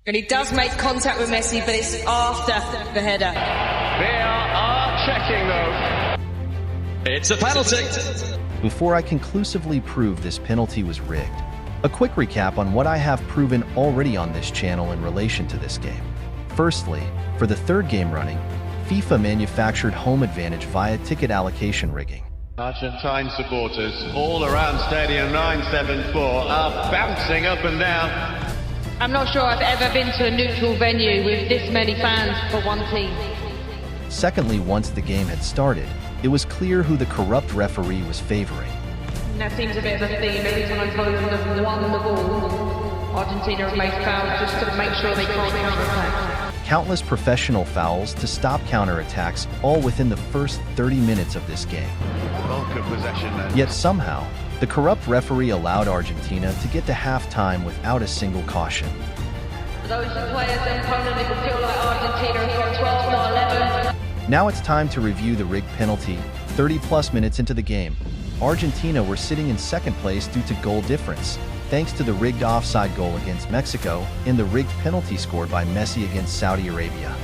And he does make contact with Messi, but it's after the header. VAR are checking though. It's a penalty. Before I conclusively prove this penalty was rigged, a quick recap on what I have proven already on this channel in relation to this game. Firstly, for the third game running, FIFA manufactured home advantage via ticket allocation rigging. Argentine supporters all around Stadium 974 are bouncing up and down. I'm not sure I've ever been to a neutral venue with this many fans for one team. Secondly, once the game had started, it was clear who the corrupt referee was favoring. And that seems a bit of a theme. Every time Poland have won the ball, Argentina have made fouls just to make sure they can't counter-attack. Countless professional fouls to stop counterattacks, all within the first 30 minutes of this game. Bulk of possession then. Yet somehow, the corrupt referee allowed Argentina to get to halftime without a single caution. For those players in Poland, it will feel like Argentina have got 12, not 11. Now it's time to review the rigged penalty. 30-plus minutes into the game, Argentina were sitting in second place due to goal difference, thanks to the rigged offside goal against Mexico and the rigged penalty scored by Messi against Saudi Arabia.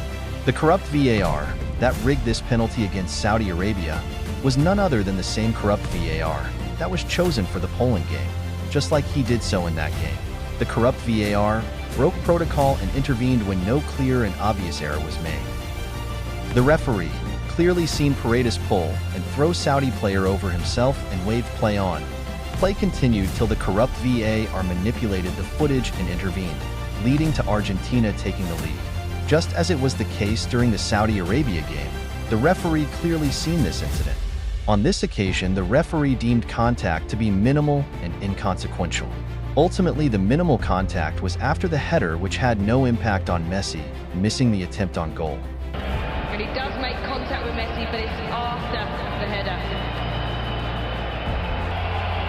The corrupt VAR that rigged this penalty against Saudi Arabia was none other than the same corrupt VAR that was chosen for the Poland game, just like he did so in that game. The corrupt VAR broke protocol and intervened when no clear and obvious error was made. The referee clearly seen Paredes pull and throw Saudi player over himself and waved play on. Play continued till the corrupt VAR manipulated the footage and intervened, leading to Argentina taking the lead. Just as it was the case during the Saudi Arabia game, the referee clearly seen this incident. On this occasion, the referee deemed contact to be minimal and inconsequential. Ultimately, the minimal contact was after the header, which had no impact on Messi, missing the attempt on goal. And he does make contact with Messi, but it's after the header.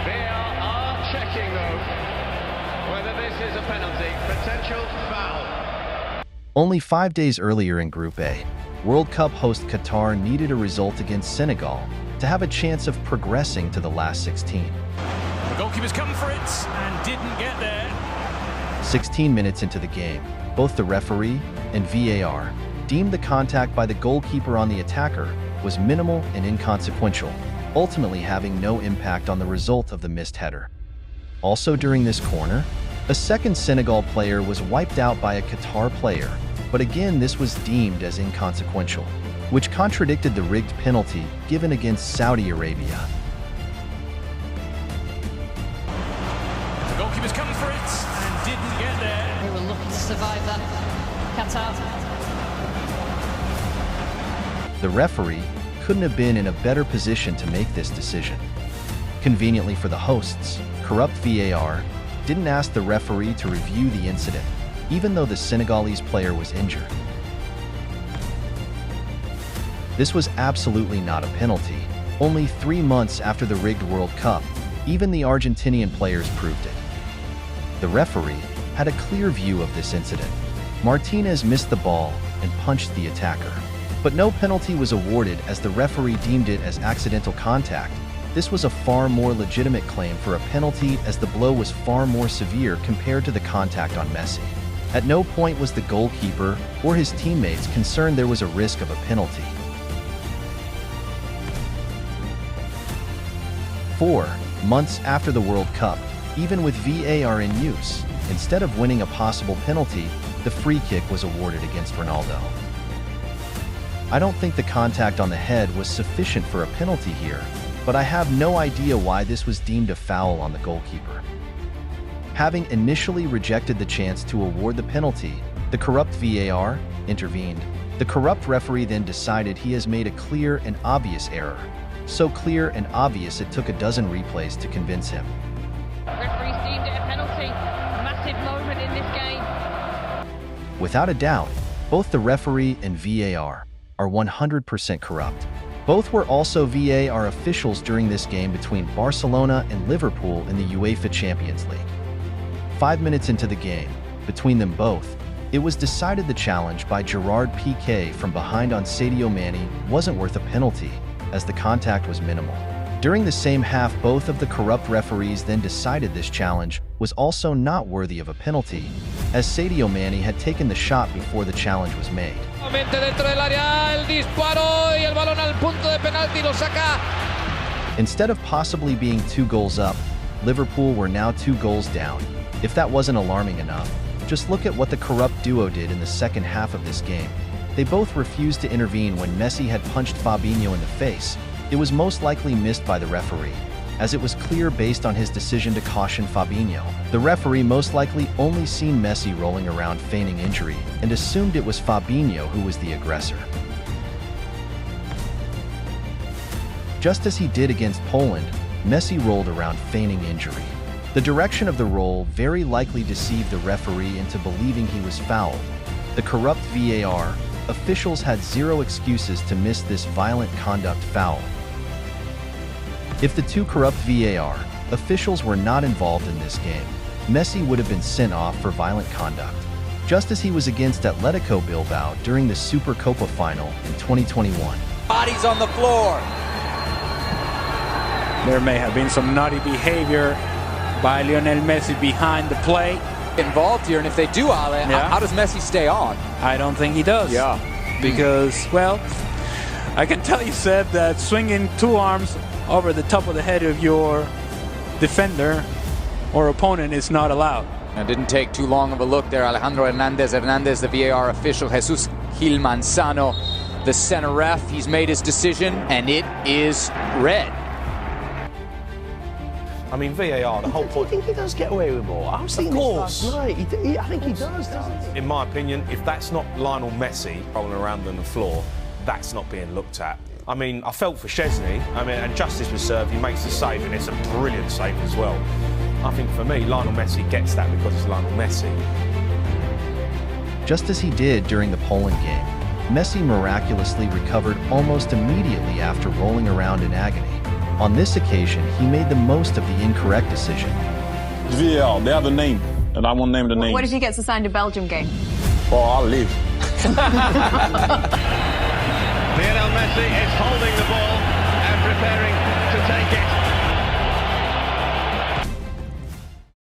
VAR are checking though whether this is a penalty. Potential foul. Only 5 days earlier in Group A, World Cup host Qatar needed a result against Senegal to have a chance of progressing to the last 16. The goalkeeper's come for it and didn't get there. 16 minutes into the game, both the referee and VAR deemed the contact by the goalkeeper on the attacker was minimal and inconsequential, ultimately having no impact on the result of the missed header. Also during this corner, a second Senegal player was wiped out by a Qatar player, but again this was deemed as inconsequential, which contradicted the rigged penalty given against Saudi Arabia. The goalkeeper's come for it and didn't get there. They were lucky to survive that. Qatar. The referee couldn't have been in a better position to make this decision. Conveniently for the hosts, corrupt VAR didn't ask the referee to review the incident, even though the Senegalese player was injured. This was absolutely not a penalty. Only 3 months after the rigged World Cup, even the Argentinian players proved it. The referee had a clear view of this incident. Martinez missed the ball and punched the attacker. But no penalty was awarded as the referee deemed it as accidental contact. This was a far more legitimate claim for a penalty as the blow was far more severe compared to the contact on Messi. At no point was the goalkeeper or his teammates concerned there was a risk of a penalty. 4 months after the World Cup, even with VAR in use, instead of winning a possible penalty, the free kick was awarded against Ronaldo. I don't think the contact on the head was sufficient for a penalty here, but I have no idea why this was deemed a foul on the goalkeeper. Having initially rejected the chance to award the penalty, the corrupt VAR intervened. The corrupt referee then decided he has made a clear and obvious error. So clear and obvious it took a dozen replays to convince him. Referees deemed it a penalty. A massive moment in this game. Without a doubt, both the referee and VAR are 100% corrupt. Both were also VAR officials during this game between Barcelona and Liverpool in the UEFA Champions League. 5 minutes into the game, between them both, it was decided the challenge by Gerard Piqué from behind on Sadio Mane wasn't worth a penalty, as the contact was minimal. During the same half, both of the corrupt referees then decided this challenge was also not worthy of a penalty, as Sadio Mane had taken the shot before the challenge was made. Dentro del área, el disparo y el balón al punto de penalti lo saca. Instead of possibly being 2 goals up, Liverpool were now 2 goals down. If that wasn't alarming enough, just look at what the corrupt duo did in the second half of this game. They both refused to intervene when Messi had punched Fabinho in the face. It was most likely missed by the referee, as it was clear based on his decision to caution Fabinho. The referee most likely only seen Messi rolling around feigning injury and assumed it was Fabinho who was the aggressor. Just as he did against Poland, Messi rolled around feigning injury. The direction of the roll very likely deceived the referee into believing he was fouled. The corrupt VAR officials had zero excuses to miss this violent conduct foul. If the 2 corrupt VAR officials were not involved in this game, Messi would have been sent off for violent conduct, just as he was against Atletico Bilbao during the Supercopa final in 2021. Bodies on the floor. There may have been some naughty behavior by Lionel Messi behind the play. Involved here, and if they do, Ale, how does Messi stay on? I don't think he does. Yeah. Because, well, I can tell you, Seb, that swinging 2 arms over the top of the head of your defender or opponent is not allowed. It didn't take too long of a look there. Alejandro Hernandez, the VAR official, Jesus Gil Manzano, the center ref. He's made his decision, and it is red. I mean, VAR, the whole point... Do you think he does get away with more? I was thinking this last night. I think he does, doesn't he? In my opinion, if that's not Lionel Messi rolling around on the floor, that's not being looked at. I mean, I felt for Szczesny, and justice was served. He makes the save, and it's a brilliant save as well. I think for me, Lionel Messi gets that because it's Lionel Messi. Just as he did during the Poland game, Messi miraculously recovered almost immediately after rolling around in agony. On this occasion, he made the most of the incorrect decision. VAR, they have a name, and I won't name the name. What if he gets assigned a Belgium game? Oh, I'll leave. Lionel Messi is holding the ball and preparing to take it.